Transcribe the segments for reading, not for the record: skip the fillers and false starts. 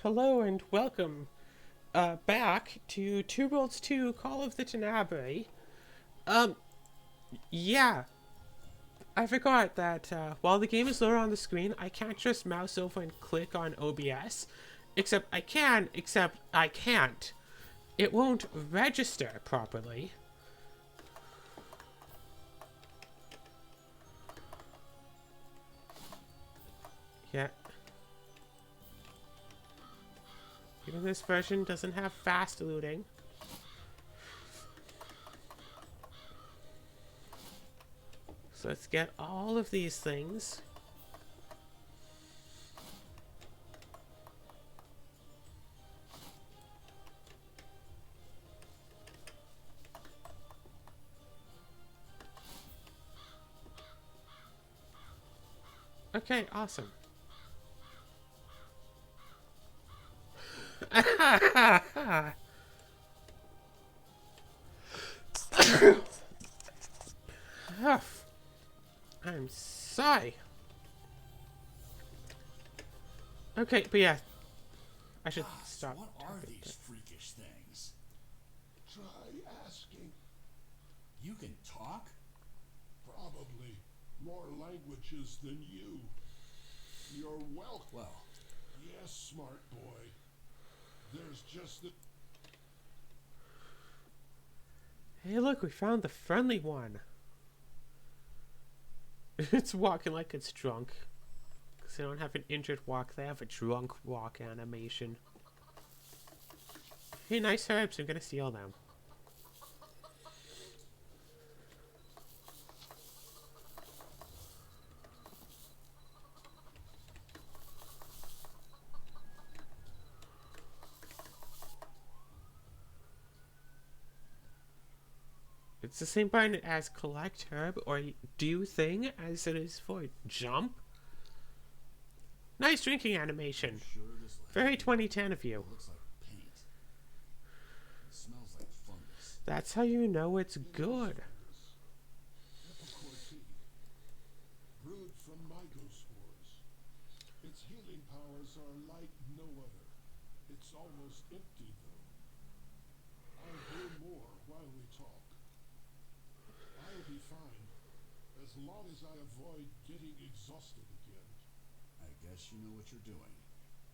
Hello and welcome back to Two Worlds 2 Call of the Tenebrae. Um, yeah, I forgot that while the game is lower on the screen, I can't just mouse over and click on OBS. Except I can't. It won't register properly. Yeah. Even this version doesn't have fast loading. So let's get all of these things. Okay, awesome. I'm sorry. Okay, but yeah, I should stop. What are these freakish things? Try asking. You can talk? Probably more languages than you. You're welcome. Well, Yes, smart boy. There's just the... Hey, look, we found the friendly one. It's walking like it's drunk. Because they don't have an injured walk, they have a drunk walk animation. Hey, nice herbs, I'm gonna steal them. It's the same button as collect herb or do thing as it is for jump. Nice drinking animation. sure this looks Very 2010 of you. looks like paint. It smells like fungus. That's how you know it's good. Epicorte, brewed from mycospores. Its healing powers are like no other. It's almost empty, though. I'll brew more while we talk. I'll be fine, as long as I avoid getting exhausted again. I guess you know what you're doing.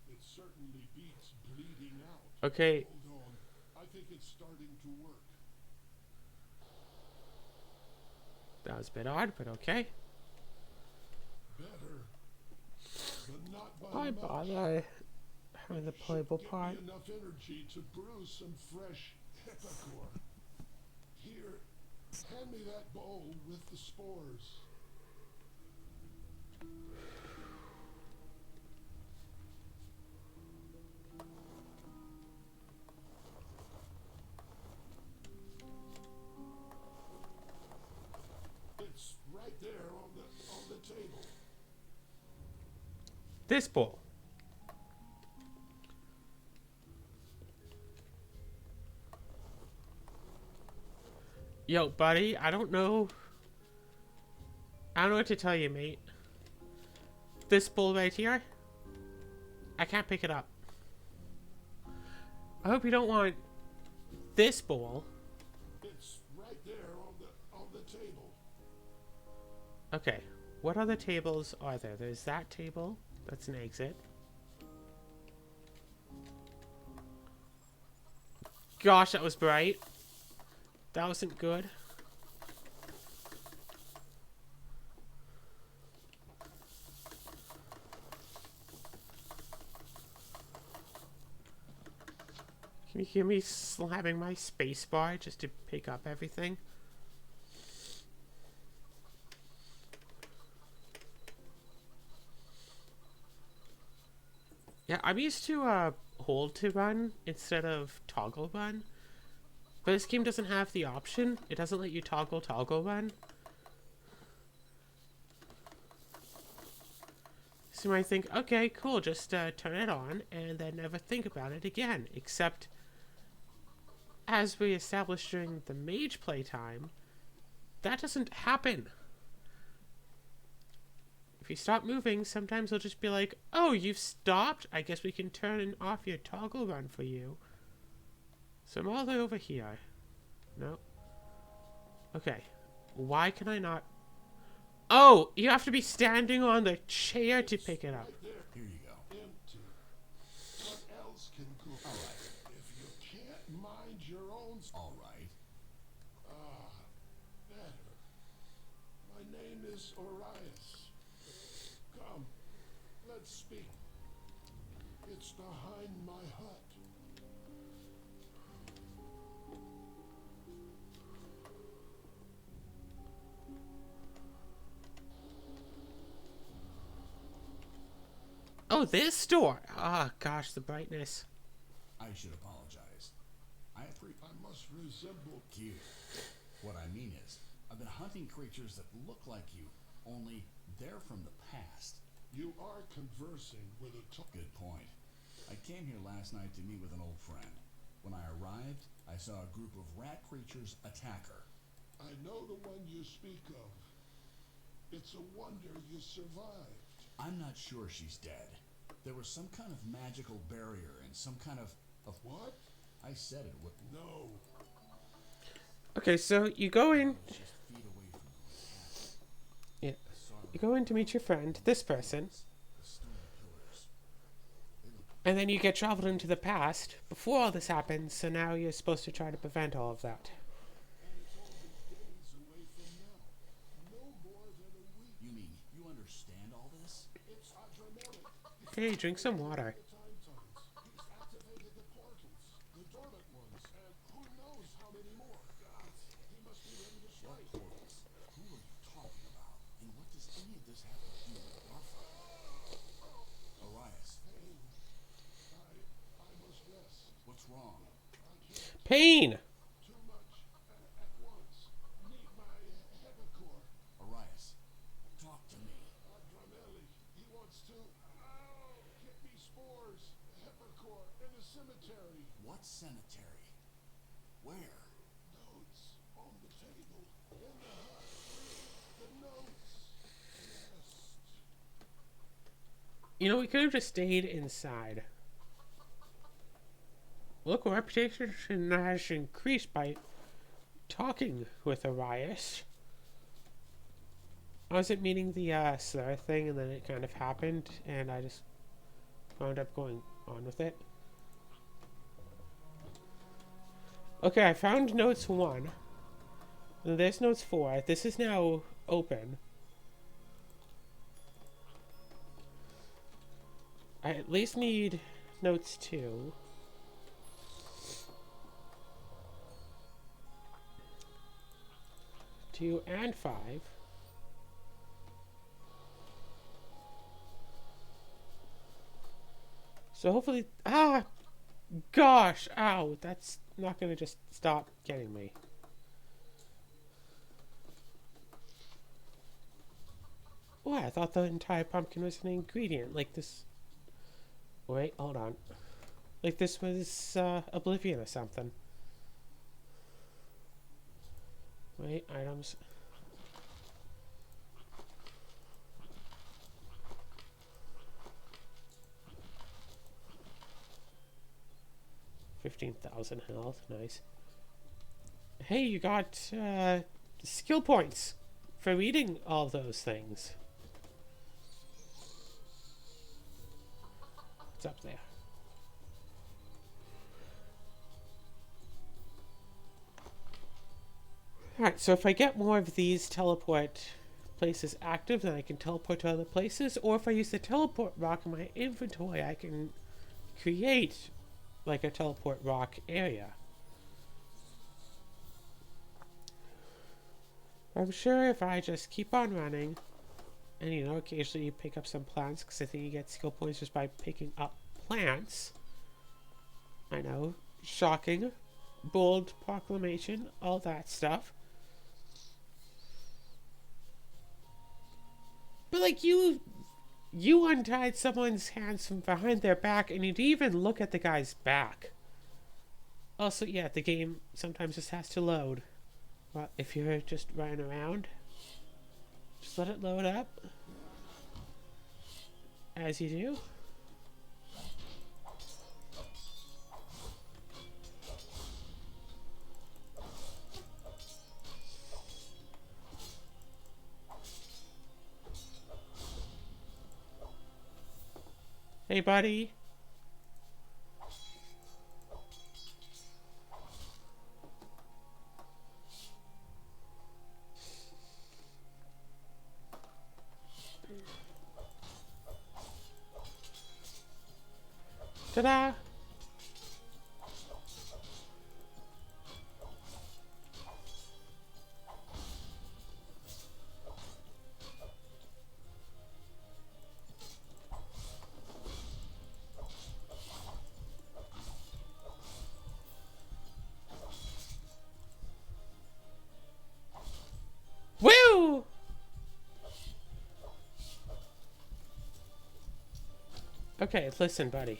It certainly beats bleeding out. Okay, Hold on, I think it's starting to work. that was a bit odd, but okay. Better, but not by Why much. bother having the playable Should part? give me enough energy to brew some fresh epicor. Here, hand me that bowl with the spores. It's right there on the table. This bowl. Yo, buddy, I don't know what to tell you, mate. This bowl right here, I can't pick it up. I hope you don't want this bowl. It's right there on the table. Okay, what other tables are there? There's that table. That's an exit. Gosh, that was bright. That wasn't good. Can you hear me slamming my spacebar just to pick up everything? Yeah, I'm used to hold to run instead of toggle run. But this game doesn't have the option. It doesn't let you toggle run. So you might think, okay, cool, just turn it on and then never think about it again. Except, as we established during the mage playtime, that doesn't happen. if you stop moving, sometimes it'll just be like, oh, you've stopped? I guess we can turn off your toggle run for you. So I'm all the way over here. No. Okay. Why can I not? Oh, you have to be standing on the chair to pick it up. Right there, Here you go. empty. What else can cook? All right. If you can't mind your own. All right. Better. My name is Orias. Come, let's speak. It's behind my hut. Oh, this door. Ah, gosh, the brightness. I should apologize. I must resemble. cute. What I mean is, I've been hunting creatures that look like you, only they're from the past. You are conversing with a. Good point. I came here last night to meet with an old friend. When I arrived, I saw a group of rat creatures attack her. I know the one you speak of. It's a wonder you survived. I'm not sure she's dead. There was some kind of magical barrier and some kind of What? I said it would. No. Okay, so you go in. She's feet away from the cat. Yeah. I saw her You go in to meet your friend, this person. the stone pillars. They look And then you get traveled into the past before all this happens, so now you're supposed to try to prevent all of that. And it's only days away from now. No more than a week. You mean you understand all this? It's Adrenaline. Hey, drink some water. The time zones. He's activated the portals, the dormant ones, and who knows how many more. God, he must be ready to What strike. portals? Who are you talking about? And what does any of this have to do with Arthur? Arias, Pain. I must rest. what's wrong? I can't Pain! too much at once. Need my Hebecore. Arias, talk to me. Adrenaline. He wants to. Kidney spores. Hebecore in the cemetery. What cemetery? Where? Notes on the table. In the hut. The notes. Rest. You know, we could have just stayed inside. Local reputation has increased by talking with Arias. I wasn't meaning the slur thing, and then it kind of happened, and I just wound up going on with it. Okay, I found notes 1. And there's notes 4. This is now open. I at least need notes 2. 2 and 5. So hopefully, gosh, ow, that's not gonna just stop getting me. Oh, I thought the entire pumpkin was an ingredient, like this. Wait, hold on. Like this was Oblivion or something. Wait, items. $15,000 health, nice. Hey, you got skill points for reading all those things. What's up there? Alright, so if I get more of these teleport places active, then I can teleport to other places, or if I use the teleport rock in my inventory, I can create like a teleport rock area. I'm sure if I just keep on running, and you know, occasionally you pick up some plants, because I think you get skill points just by picking up plants. I know, shocking, bold proclamation, all that stuff. But like you untied someone's hands from behind their back, and you didn't even look at the guy's back. Also, yeah, the game sometimes just has to load. Well, if you're just running around, just let it load up. As you do. Hey, buddy. Ta-da! Woo! Okay, listen, buddy.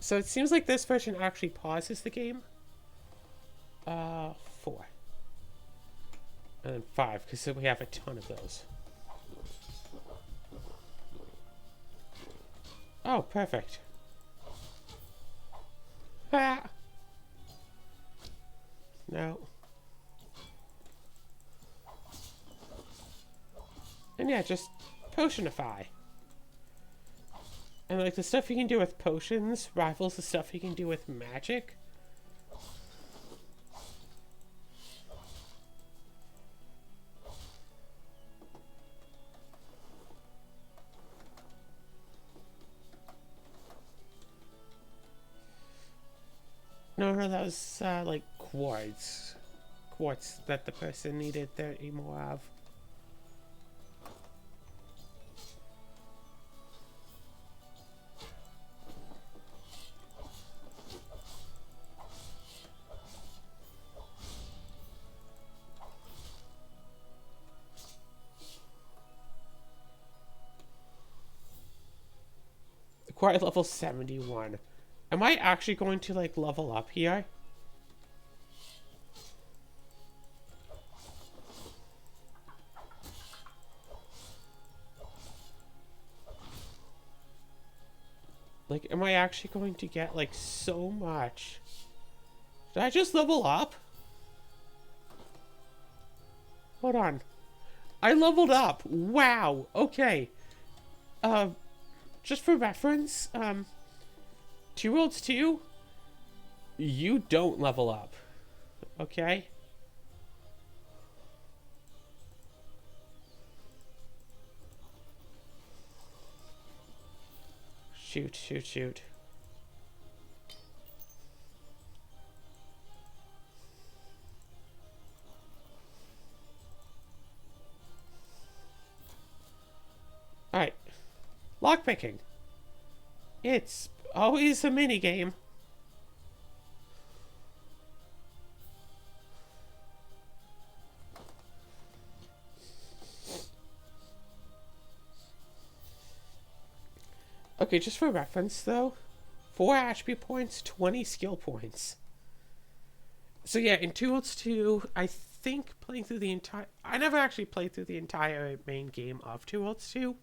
So it seems like this version actually pauses the game. 4. And then 5, because we have a ton of those. Oh, perfect. Ah! No. And yeah, just potionify. And like the stuff you can do with potions rivals the stuff you can do with magic. No, that was like quartz. Quartz that the person needed 30 more of. Quite level 71. Am I actually going to like level up here? Like, am I actually going to get like so much? Did I just level up? Hold on. I leveled up. Wow. Okay. Just for reference, 2 Worlds 2, you don't level up. Okay? Shoot. Alright. Lockpicking. It's always a mini game. Okay, just for reference though, 4 attribute points, 20 skill points. So yeah, in 2 Worlds 2, I think playing through the entire... I never actually played through the entire main game of 2 Worlds 2.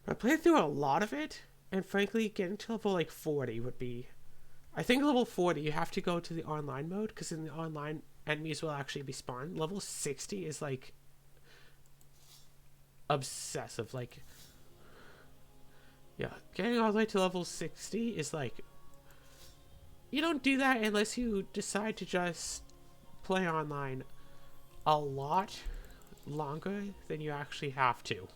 But I played through a lot of it, and frankly, getting to level like 40 would be... I think level 40, you have to go to the online mode, because in the online, enemies will actually be spawned. Level 60 is like... obsessive, like... Yeah, getting all the way to level 60 is like... You don't do that unless you decide to just play online a lot longer than you actually have to.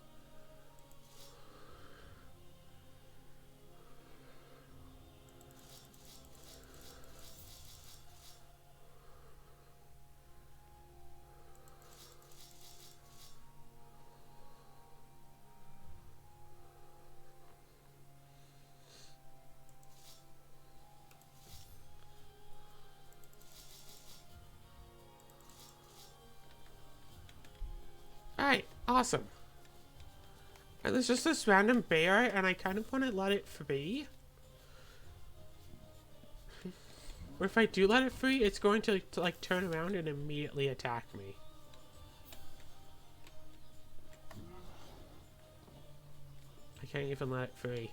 Alright, awesome. And there's just this random bear, and I kind of want to let it free. Or if I do let it free, it's going to like turn around and immediately attack me. can't even let it free.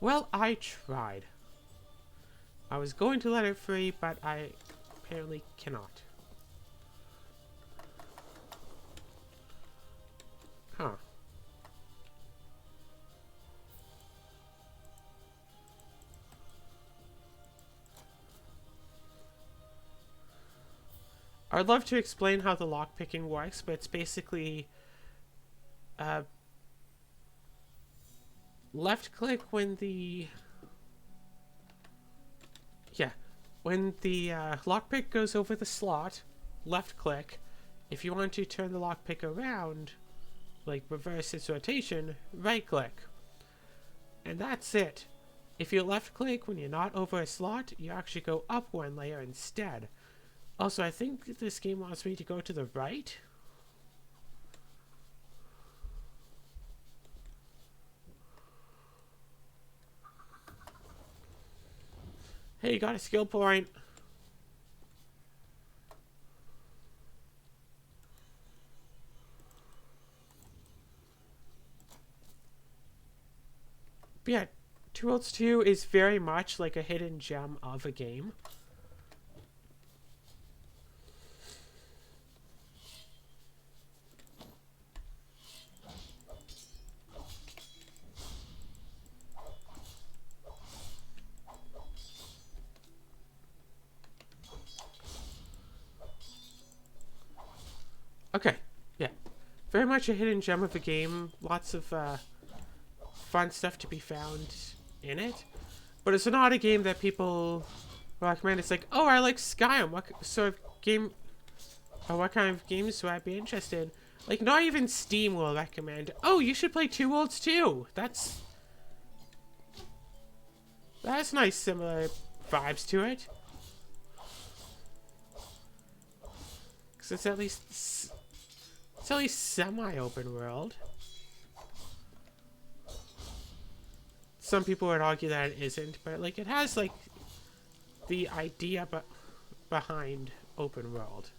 Well, I tried. I was going to let it free, but I apparently cannot. Huh. I'd love to explain how the lockpicking works, but it's basically left click when the lockpick goes over the slot, left click. If you want to turn the lockpick around, like reverse its rotation, right click. And that's it. If you left click when you're not over a slot, you actually go up one layer instead. Also, I think this game wants me to go to the right. Hey, you got a skill point. But yeah, Two Worlds 2 is very much like a hidden gem of a game. Okay, yeah. Very much a hidden gem of a game. Lots of fun stuff to be found in it. But it's not a game that people recommend. It's like, oh, I like Skyrim. What sort of game, or what kind of games would I be interested in? Like, not even Steam will recommend, oh, you should play Two Worlds 2. That's nice, similar vibes to it. Because it's at least semi-open world. Some people would argue that it isn't, but like it has like the idea behind open world.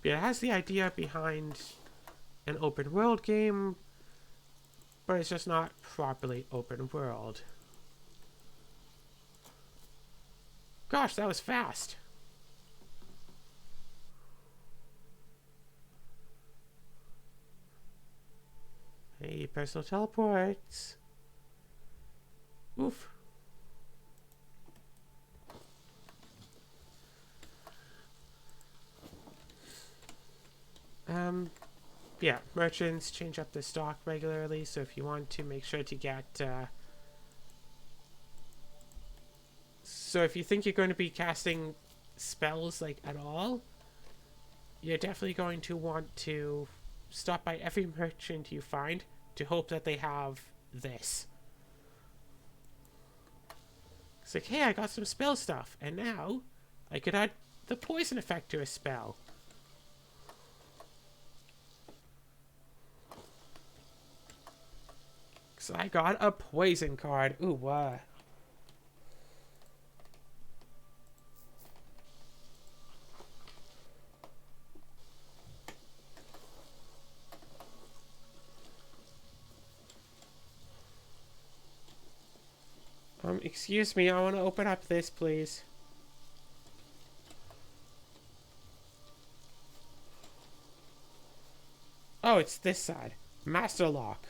It has the idea behind an open world game, but it's just not properly open world. Gosh, that was fast. Hey, personal teleports. Oof. Yeah, merchants change up their stock regularly, so if you want to make sure to get, so if you think you're going to be casting spells, like, at all, you're definitely going to want to stop by every merchant you find to hope that they have this. It's like, hey, I got some spell stuff, and now I could add the poison effect to a spell. So I got a poison card. Ooh, excuse me, I want to open up this, please. Oh, it's this side. Master lock.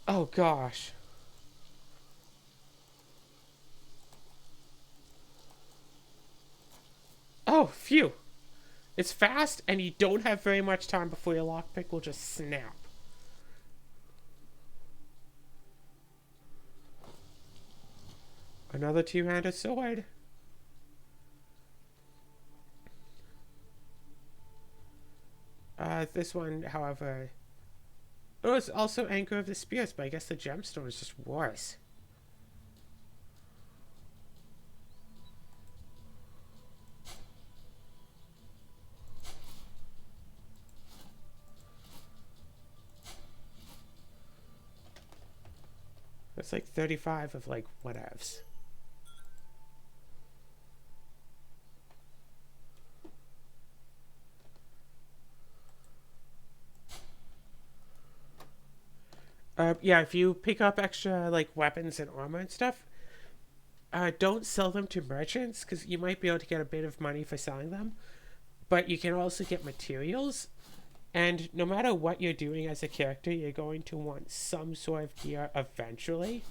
Oh, gosh. Oh, phew. It's fast, and you don't have very much time before your lockpick will just snap. Another two-handed sword. This one, however... Oh, it's also Anchor of the Spirits, but I guess the gemstone is just worse. It's like 35 of like whatevs. Yeah, if you pick up extra like weapons and armor and stuff, don't sell them to merchants because you might be able to get a bit of money for selling them. But you can also get materials, and no matter what you're doing as a character, you're going to want some sort of gear eventually.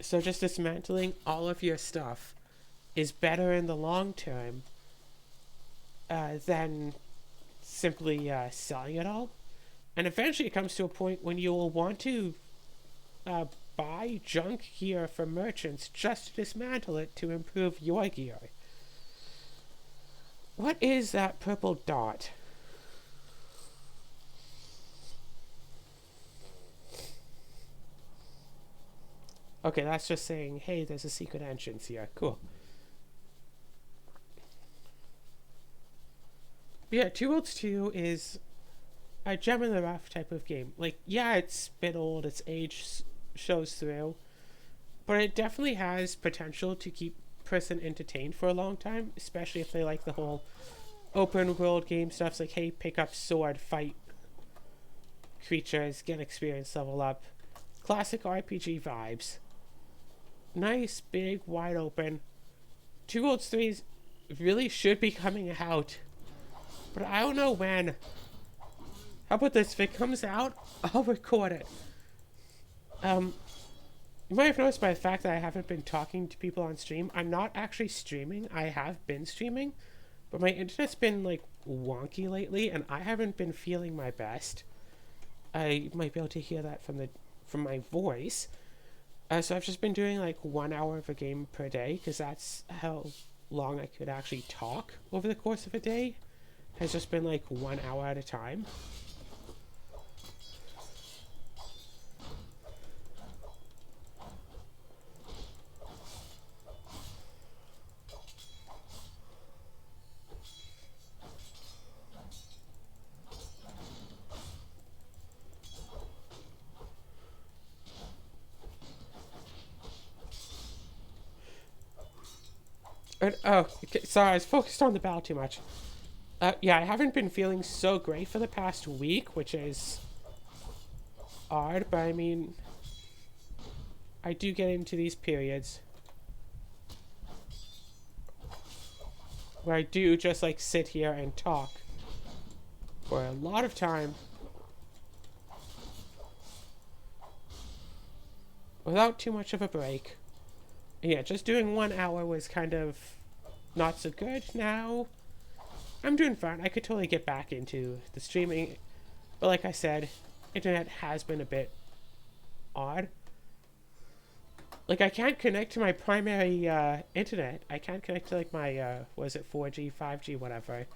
So just dismantling all of your stuff is better in the long term than simply selling it all. And eventually it comes to a point when you will want to buy junk gear from merchants just to dismantle it to improve your gear. What is that purple dot? Okay, that's just saying, hey, there's a secret entrance here. Cool. But yeah, Two Worlds 2 is a gem in the rough type of game. Like, yeah, it's a bit old, its age shows through, but it definitely has potential to keep person entertained for a long time, especially if they like the whole open world game stuff. It's like, hey, pick up sword, fight creatures, get experience, level up. Classic RPG vibes. Nice, big, wide open. Two Worlds 3 really should be coming out, but I don't know when. How about this? If it comes out, I'll record it. You might have noticed by the fact that I haven't been talking to people on stream. I'm not actually streaming. I have been streaming, but my internet's been like wonky lately, and I haven't been feeling my best. I might be able to hear that from my voice. So I've just been doing like 1 hour of a game per day, because that's how long I could actually talk over the course of a day. Has just been like 1 hour at a time. Oh, okay, sorry, I was focused on the battle too much. Yeah, I haven't been feeling so great for the past week, which is odd, but I mean, I do get into these periods where I do just like sit here and talk for a lot of time without too much of a break. Yeah, just doing 1 hour was kind of not so good. Now I'm doing fine. I could totally get back into the streaming, but like I said, internet has been a bit odd. Like, I can't connect to my primary internet. I can't connect to like my was it 4G, 5G, whatever.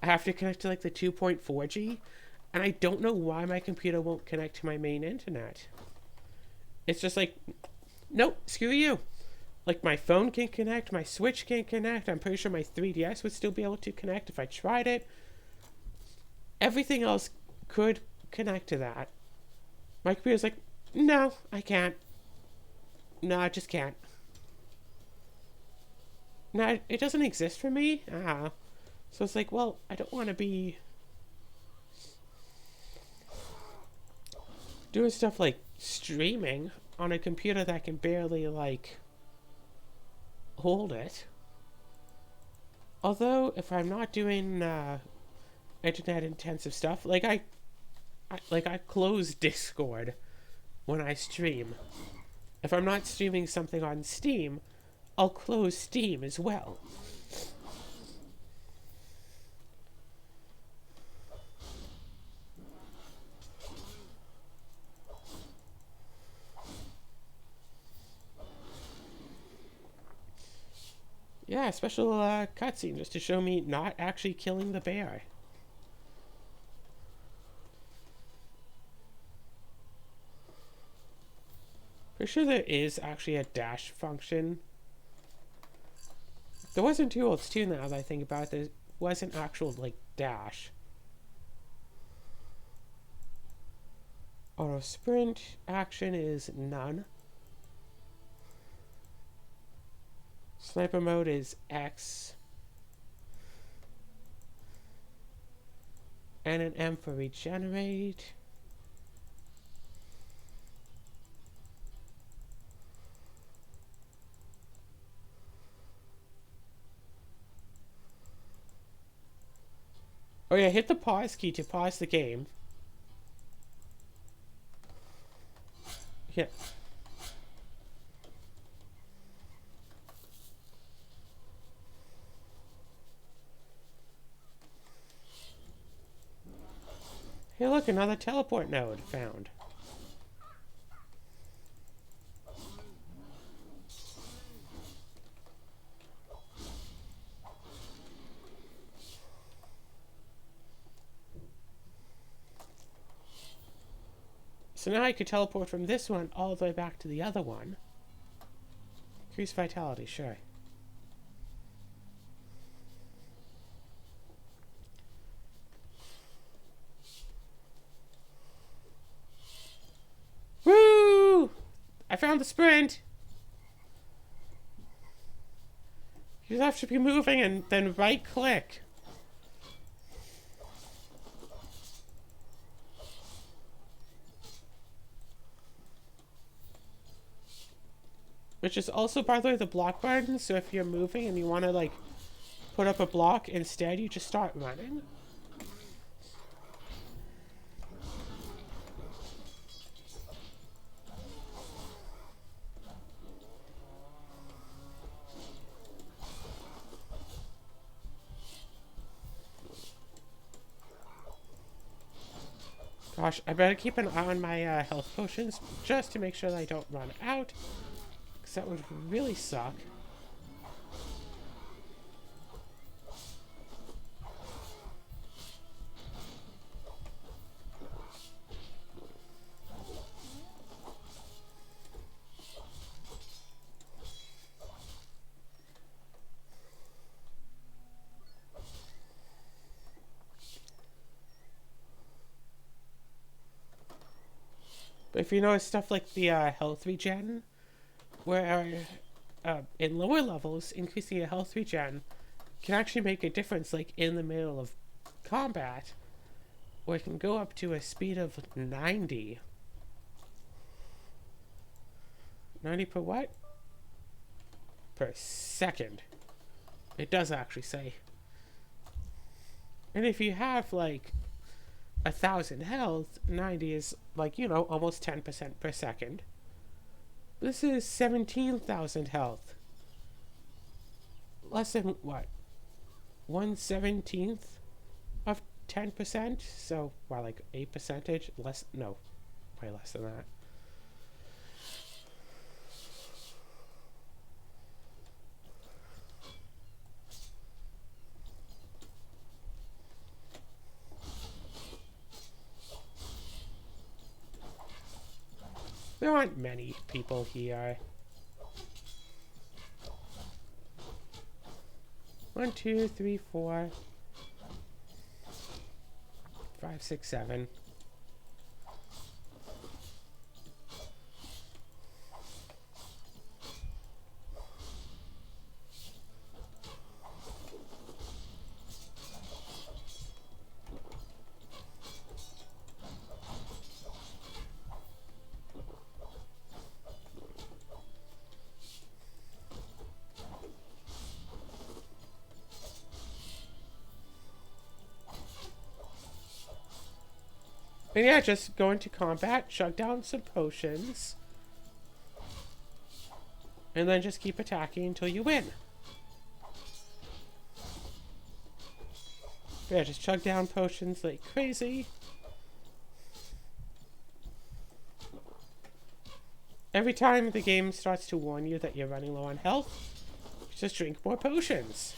I have to connect to like the 2.4G, and I don't know why my computer won't connect to my main internet. It's just like, nope, screw you. Like, my phone can connect, my Switch can't connect. I'm pretty sure my 3DS would still be able to connect if I tried it. Everything else could connect to that. My computer's like, no, I can't. No, I just can't. No, it doesn't exist for me. So it's like, well, I don't want to be doing stuff like streaming on a computer that can barely, like, hold it. Although, if I'm not doing internet intensive stuff, like I close Discord when I stream. If I'm not streaming something on Steam, I'll close Steam as well. Yeah, a special cutscene just to show me not actually killing the bear. Pretty sure there is actually a dash function. There wasn't Two Worlds 2 now that I think about it. There was an actual, like, dash. Auto sprint action is none. Sniper mode is X. And an M for regenerate. Oh yeah, hit the pause key to pause the game. Yeah. Hey look, another teleport node found. So now I could teleport from this one all the way back to the other one. Increase vitality, sure. Woo! I found the sprint! You have to be moving and then right click. Which is also, by the way, the block button, so if you're moving and you want to, like, put up a block, instead you just start running. Gosh, I better keep an eye on my health potions, just to make sure that I don't run out. Because that would really suck. But if you notice stuff like the health regen, where in lower levels, increasing your health regen can actually make a difference, like in the middle of combat, where it can go up to a speed of 90. 90 per what? Per second. It does actually say. And if you have like 1,000 health, 90 is like, you know, almost 10% per second. This is 17,000 health. Less than what? 1/17th of 10%? So, well, like 8%? Less, no, way less than that. There aren't many people here. 1, 2, 3, 4, 5, 6, 7. And yeah, just go into combat, chug down some potions, and then just keep attacking until you win. Yeah, just chug down potions like crazy. Every time the game starts to warn you that you're running low on health, just drink more potions.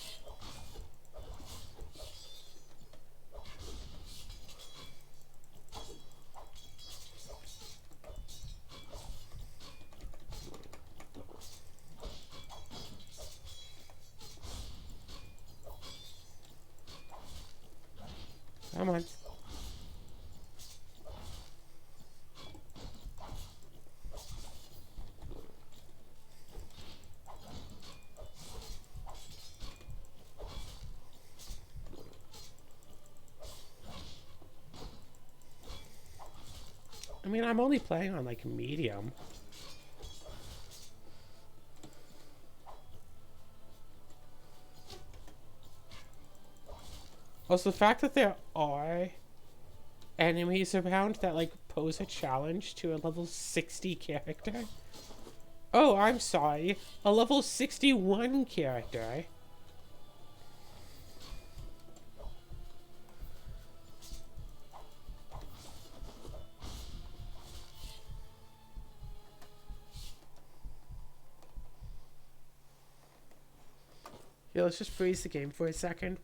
Come on. I mean, I'm only playing on, like, medium. Also, the fact that there are enemies around that, like, pose a challenge to a level 60 character. Oh, I'm sorry. A level 61 character. Yeah, let's just freeze the game for a second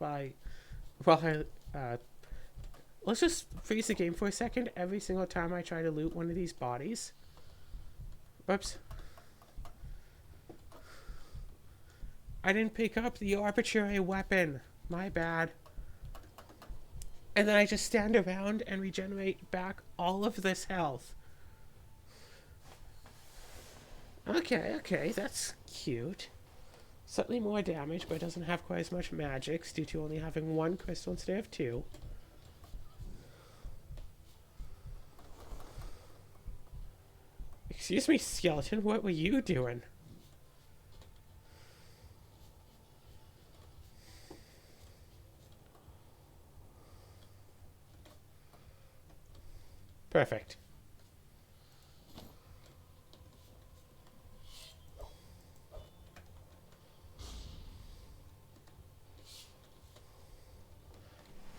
let's just freeze the game for a second every single time I try to loot one of these bodies. Whoops. I didn't pick up the arbitrary weapon. My bad. And then I just stand around and regenerate back all of this health. Okay, that's cute. Slightly more damage, but it doesn't have quite as much magics due to only having one crystal instead of two. Excuse me, skeleton, what were you doing? Perfect.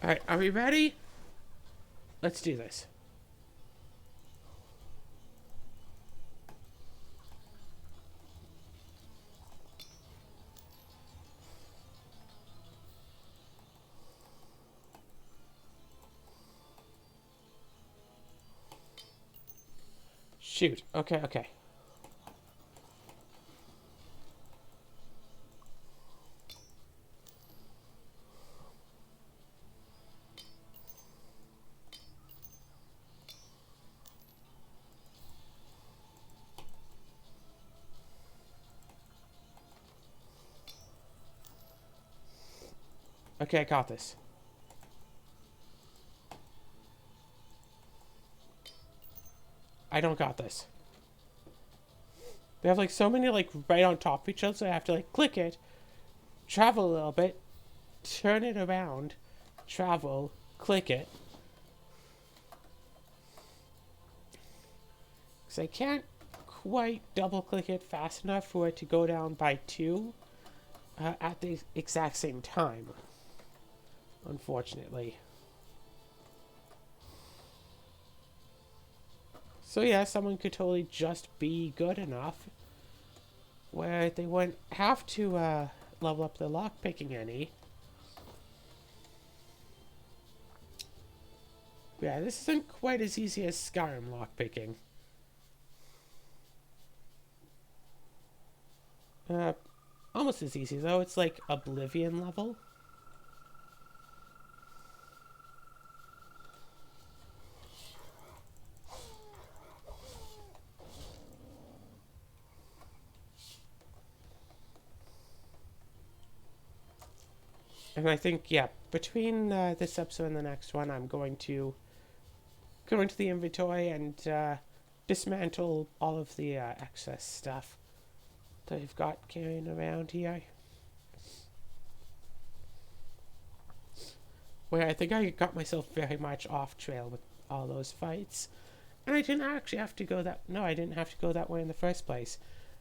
Alright, are we ready? Let's do this. Shoot. Okay. Okay, I got this. I don't got this. They have like so many like right on top of each other, so I have to like click it, travel a little bit, turn it around, travel, click it. Because I can't quite double click it fast enough for it to go down by two at the exact same time. Unfortunately. So yeah, someone could totally just be good enough where they wouldn't have to level up the lockpicking any. Yeah, this isn't quite as easy as Skyrim lockpicking. Almost as easy though. It's like Oblivion level. And I think, yeah, between this episode and the next one, I'm going to go into the inventory and dismantle all of the excess stuff that I've got carrying around here. Where I think I got myself very much off trail with all those fights. And I didn't actually have to go that... No, I didn't have to go that way in the first place.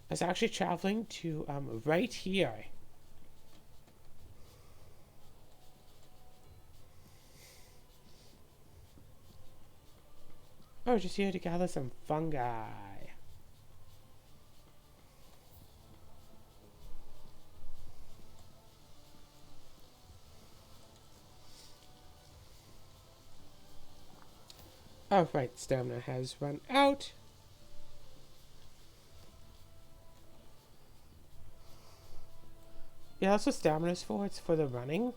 I was actually traveling to right here. Oh, just here to gather some fungi. Oh, right, stamina has run out. Yeah, that's what stamina's for. It's for the running.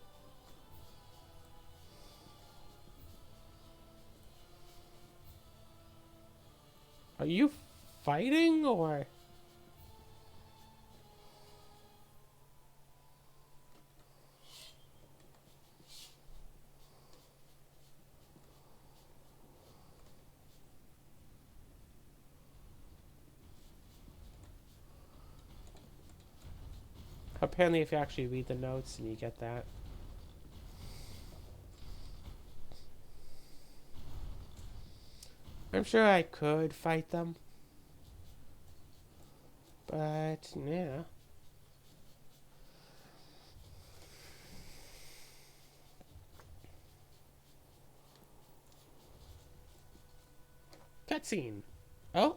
Are you fighting, or...? Apparently, if you actually read the notes and you get that. I'm sure I could fight them. But, yeah. Cutscene. Oh?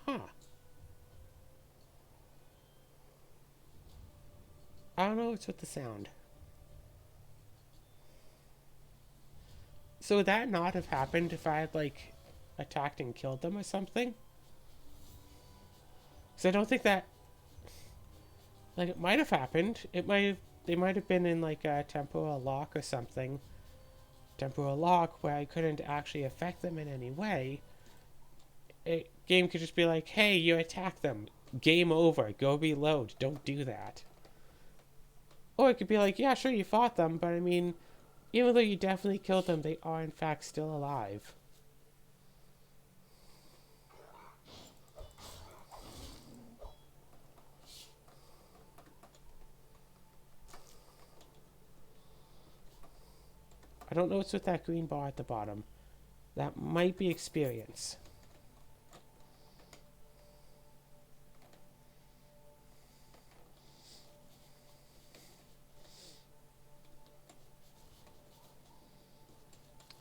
Huh. I don't know what's with the sound. So would that not have happened if I had, like, attacked and killed them or something? Because I don't think that... Like, it might have happened. It might have... They might have been in, like, a temporal lock or something. Temporal lock where I couldn't actually affect them in any way. A game could just be like, hey, you attack them. Game over. Go reload. Don't do that. Or it could be like, yeah, sure, you fought them, but I mean, even though you definitely killed them, they are in fact still alive. I don't know what's with that green bar at the bottom. That might be experience.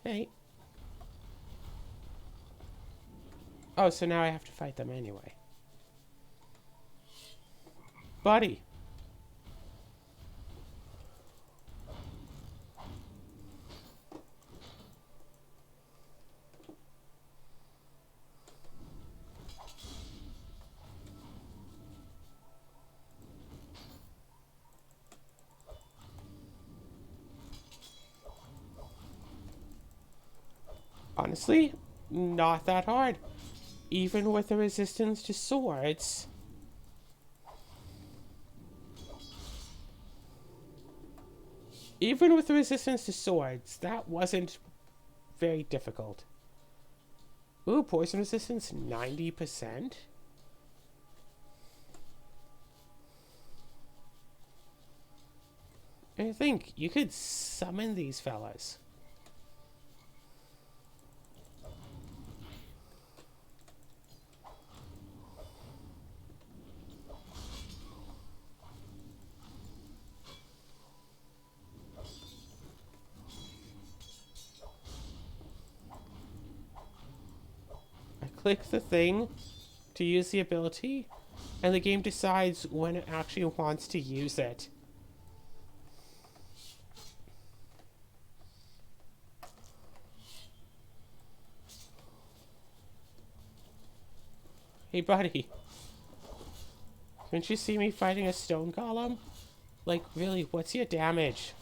Hey. Oh, so now I have to fight them anyway. Buddy. Honestly, not that hard. Even with the resistance to swords. Even with the resistance to swords, that wasn't very difficult. Ooh, poison resistance 90%? I think you could summon these fellas. I click the thing to use the ability, and the game decides when it actually wants to use it. Hey, buddy. Couldn't you see me fighting a stone golem? Like, really, what's your damage?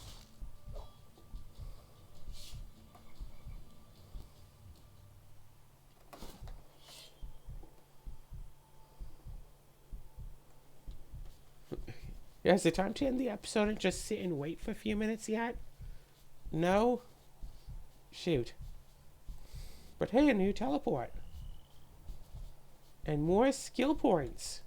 Yeah, is it time to end the episode and just sit and wait for a few minutes yet? No? Shoot. But hey, a new teleport. And more skill points.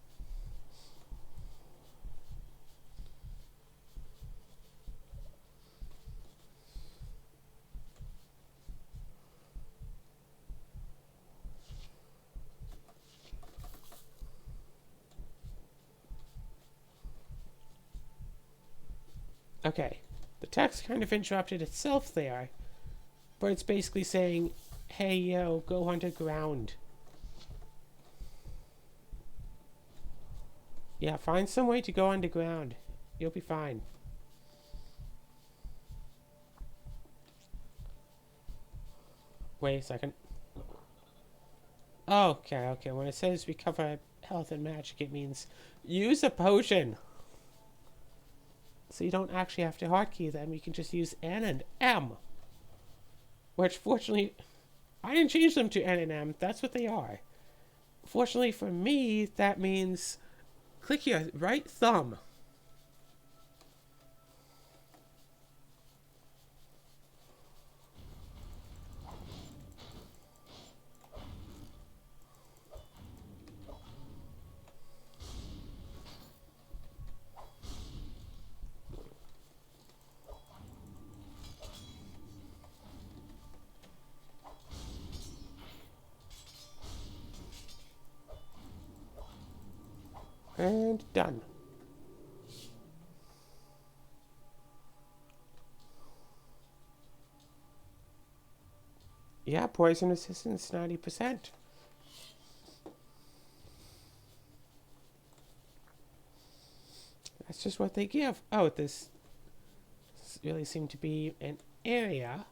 Okay, the text kind of interrupted itself there, but it's basically saying, hey, yo, go underground. Yeah, find some way to go underground. You'll be fine. Wait a second. Oh, okay. When it says recover health and magic, it means use a potion. So you don't actually have to hotkey them. You can just use N and M. Which, fortunately, I didn't change them to N and M. That's what they are. Fortunately for me, that means click your right thumb. And done. Yeah, poison resistance 90%. That's just what they give. Oh, this really seemed to be an area.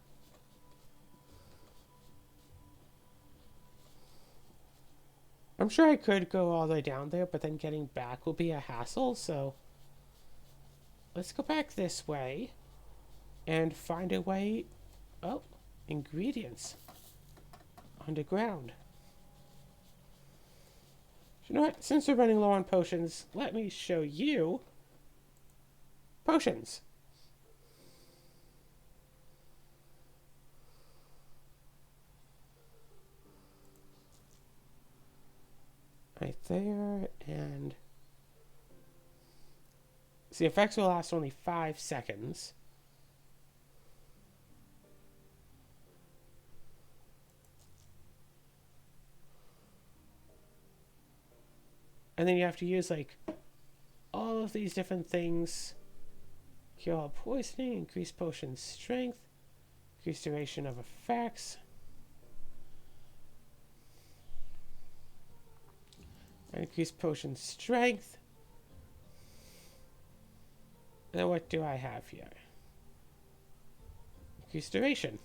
I'm sure I could go all the way down there, but then getting back will be a hassle, so let's go back this way and find a way. Oh, ingredients underground. You know what? Since we're running low on potions, let me show you potions. Right there, and the effects will last only 5 seconds. And then you have to use like all of these different things. Cure all poisoning, increase potion strength, increase duration of effects. Increase potion strength. Then what do I have here? Increase duration.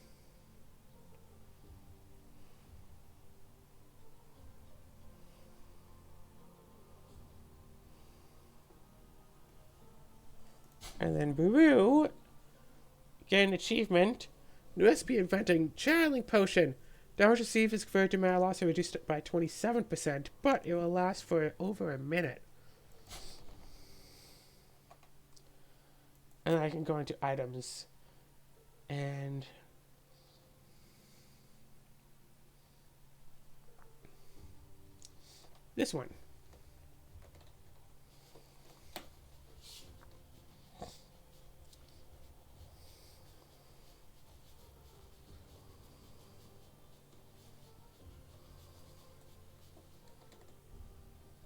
And then Buru, get an achievement. New recipe inventing channeling potion. Damage received is converted to mana loss and reduced by 27%, but it will last for over a minute. And I can go into items and this one.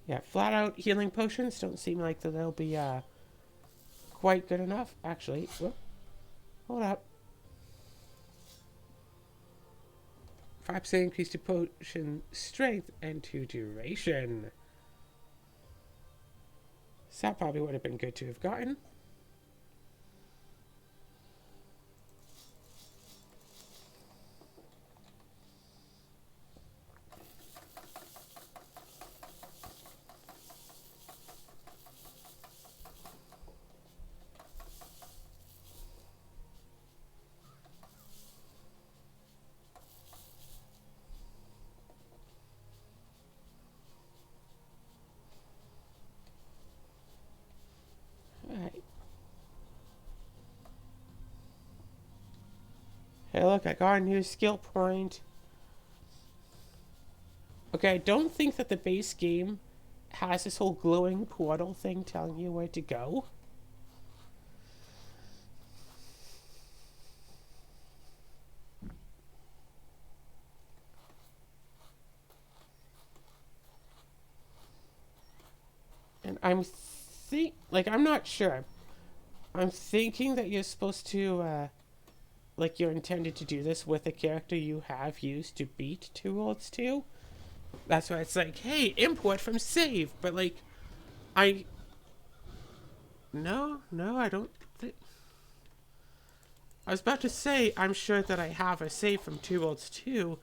Yeah, flat out healing potions don't seem like they'll be quite good enough. Actually, whoop, hold up. 5% increase to potion strength and to duration. So that probably would have been good to have gotten. Alright. Hey, look, I got a new skill point. Okay, I don't think that the base game has this whole glowing portal thing telling you where to go. And I'm not sure. I'm thinking that you're supposed to, like you're intended to do this with a character you have used to beat 2 Worlds 2. That's why it's like, hey, import from save. But like, no, I don't think. I was about to say, I'm sure that I have a save from 2 Worlds 2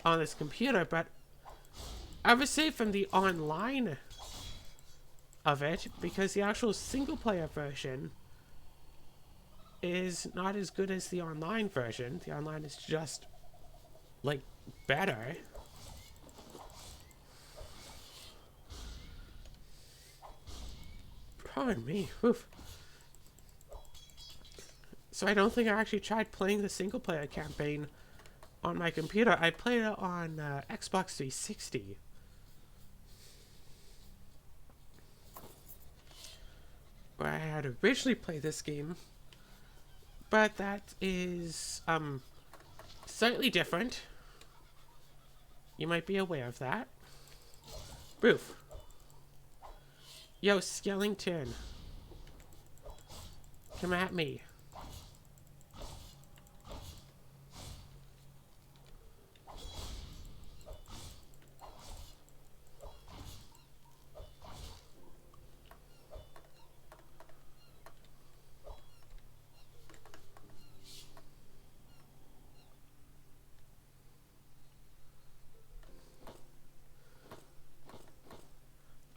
on this computer, but I have a save from the online of it, because the actual single player version is not as good as the online version. The online is just, like, better. Pardon me. Oof. So I don't think I actually tried playing the single player campaign on my computer. I played it on Xbox 360. Where I had originally played this game. But that is slightly different. You might be aware of that. Proof. Yo, Skellington. Come at me.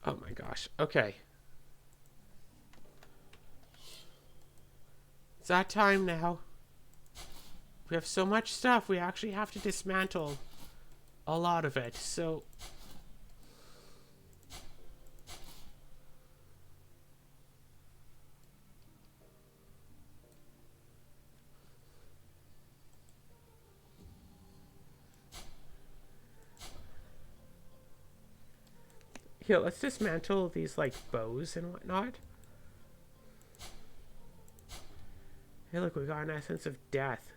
Oh my gosh. Okay. It's that time now. We have so much stuff, we actually have to dismantle a lot of it. So here, let's dismantle these like bows and whatnot. Hey, look, we got an essence of death.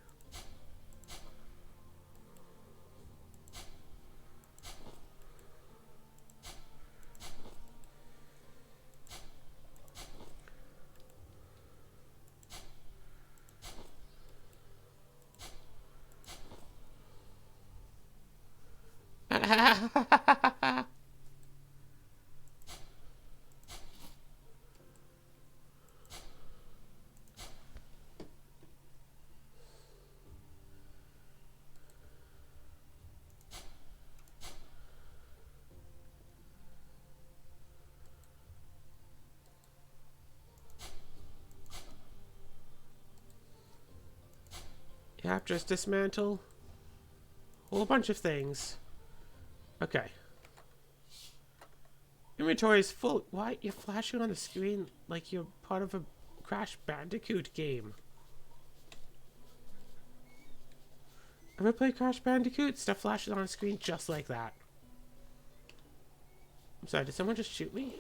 Yep, just dismantle a whole bunch of things. Okay. Inventory is full. Why? You're flashing on the screen like you're part of a Crash Bandicoot game. Ever play Crash Bandicoot? Stuff flashes on the screen just like that. I'm sorry, did someone just shoot me?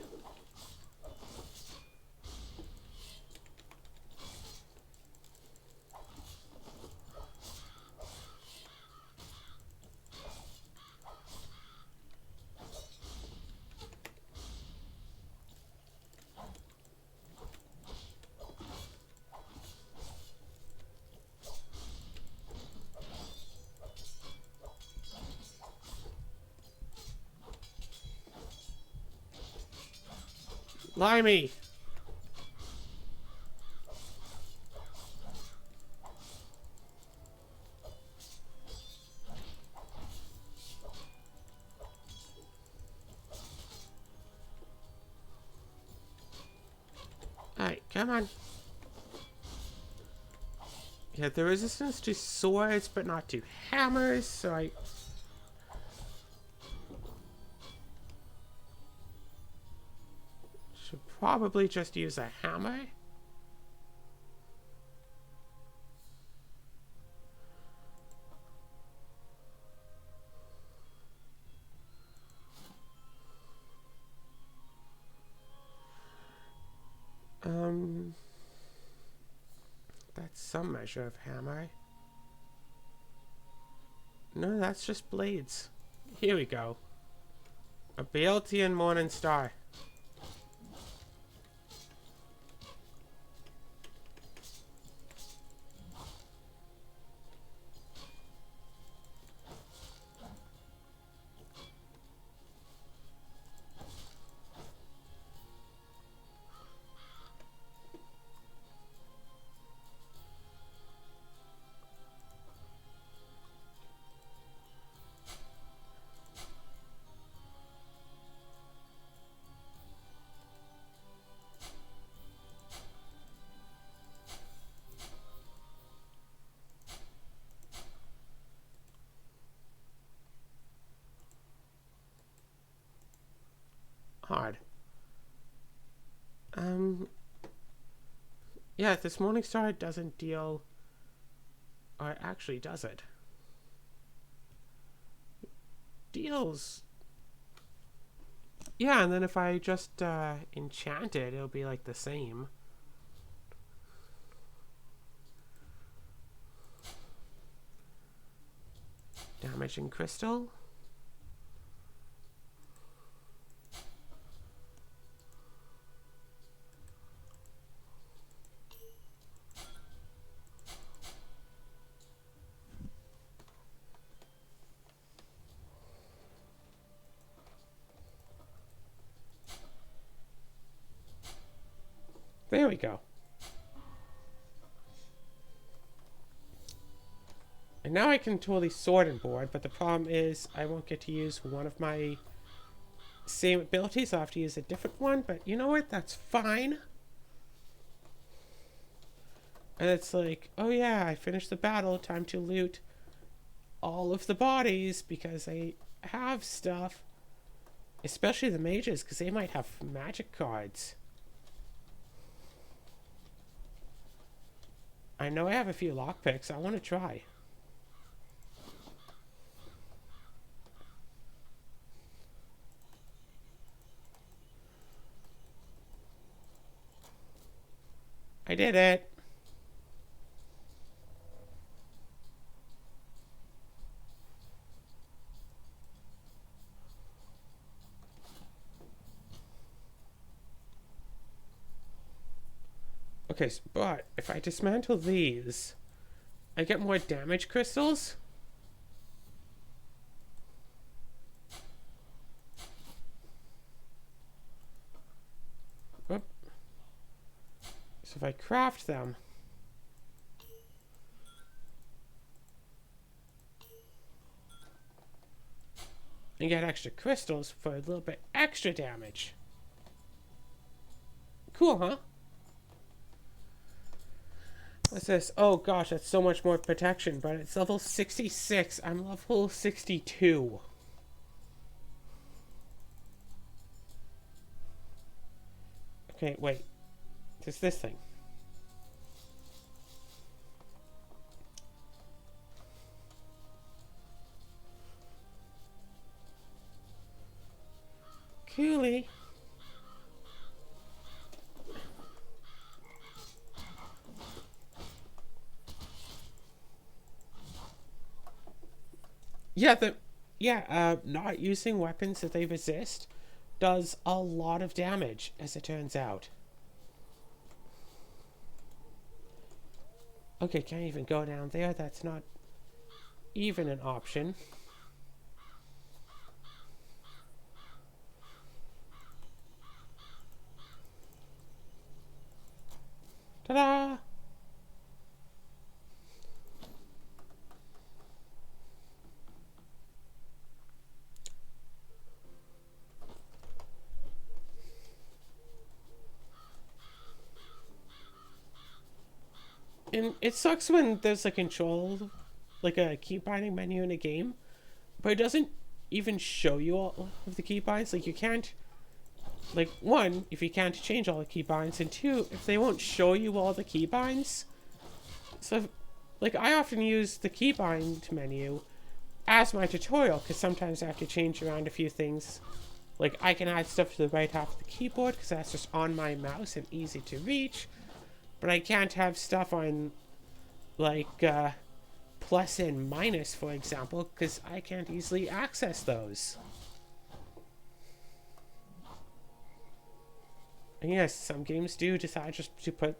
Limey! Alright, come on. Yeah, the resistance to swords, but not to hammers, so I... should probably just use a hammer. That's some measure of hammer. No, that's just blades. Here we go. A Bealtian Morning Star. Hard. Yeah, this Morning Star doesn't deal... or actually does it? Deals... Yeah, and then if I just enchant it, it'll be like the same. Damaging crystal. There we go. And now I can totally sword and board, but the problem is I won't get to use one of my same abilities. I'll have to use a different one, but you know what? That's fine. And it's like, oh yeah, I finished the battle. Time to loot all of the bodies because they have stuff. Especially the mages, because they might have magic cards. I know I have a few lockpicks. I want to try. I did it. Okay, but if I dismantle these, I get more damage crystals. Whoop. So if I craft them, and get extra crystals for a little bit extra damage. Cool, huh? What's this? Oh gosh, that's so much more protection, but it's level 66. I'm level 62. Okay, wait. There's this thing. Cooley. Not using weapons that they resist does a lot of damage, as it turns out. Okay, can't even go down there. That's not even an option. Ta-da! And it sucks when there's a control, like a key binding menu in a game, but it doesn't even show you all of the keybinds. Like, you can't, like, one, if you can't change all the keybinds, and two, if they won't show you all the keybinds. So, like, I often use the keybind menu as my tutorial, because sometimes I have to change around a few things. Like, I can add stuff to the right half of the keyboard, because that's just on my mouse and easy to reach. But I can't have stuff on, like, plus and minus, for example, because I can't easily access those. And yes, some games do decide just to put,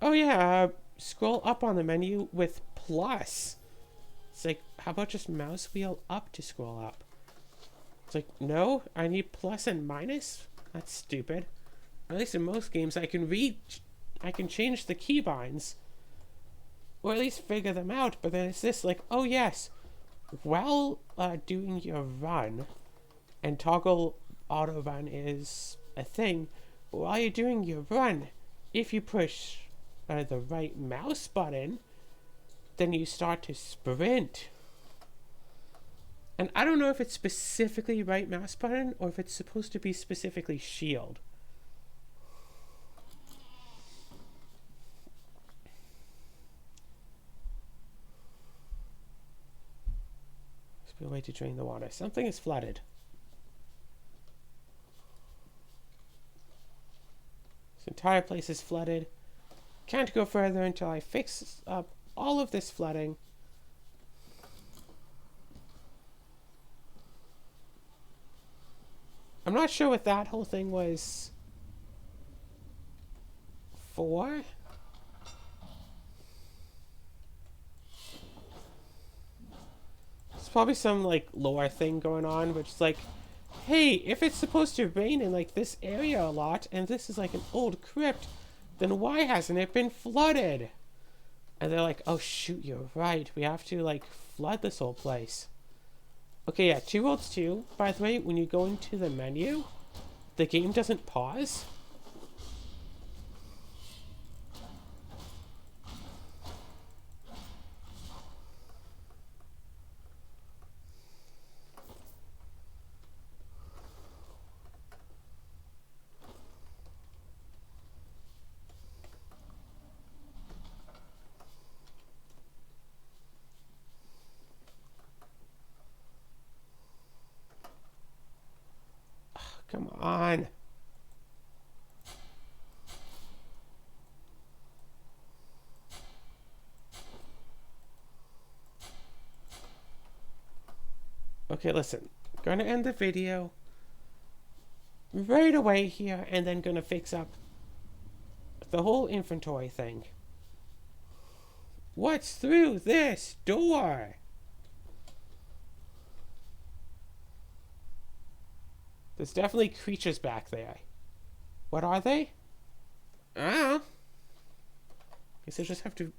oh yeah, scroll up on the menu with plus. It's like, how about just mouse wheel up to scroll up? It's like, no, I need plus and minus? That's stupid. At least in most games, I can change the keybinds, or at least figure them out, but then it's this, like, oh yes, while doing your run, and toggle auto run is a thing, but while you're doing your run, if you push the right mouse button, then you start to sprint. And I don't know if it's specifically right mouse button, or if it's supposed to be specifically shield. A way to drain the water. Something is flooded. This entire place is flooded. Can't go further until I fix up all of this flooding. I'm not sure what that whole thing was for. Probably some like lore thing going on, which is like, hey, if it's supposed to rain in like this area a lot, and this is like an old crypt, Then why hasn't it been flooded? And they're like, oh shoot, you're right. We have to, like, flood this whole place. Okay, yeah, Two Worlds 2, by the way, when you go into the menu, the game doesn't pause. Come on. Okay, listen. Gonna end the video right away here and then gonna fix up the whole inventory thing. What's through this door? There's definitely creatures back there. What are they? I don't know. Guess I'll just have to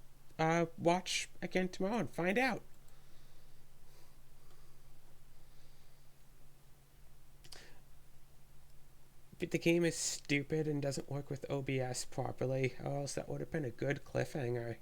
watch again tomorrow and find out. But the game is stupid and doesn't work with OBS properly, or else that would have been a good cliffhanger.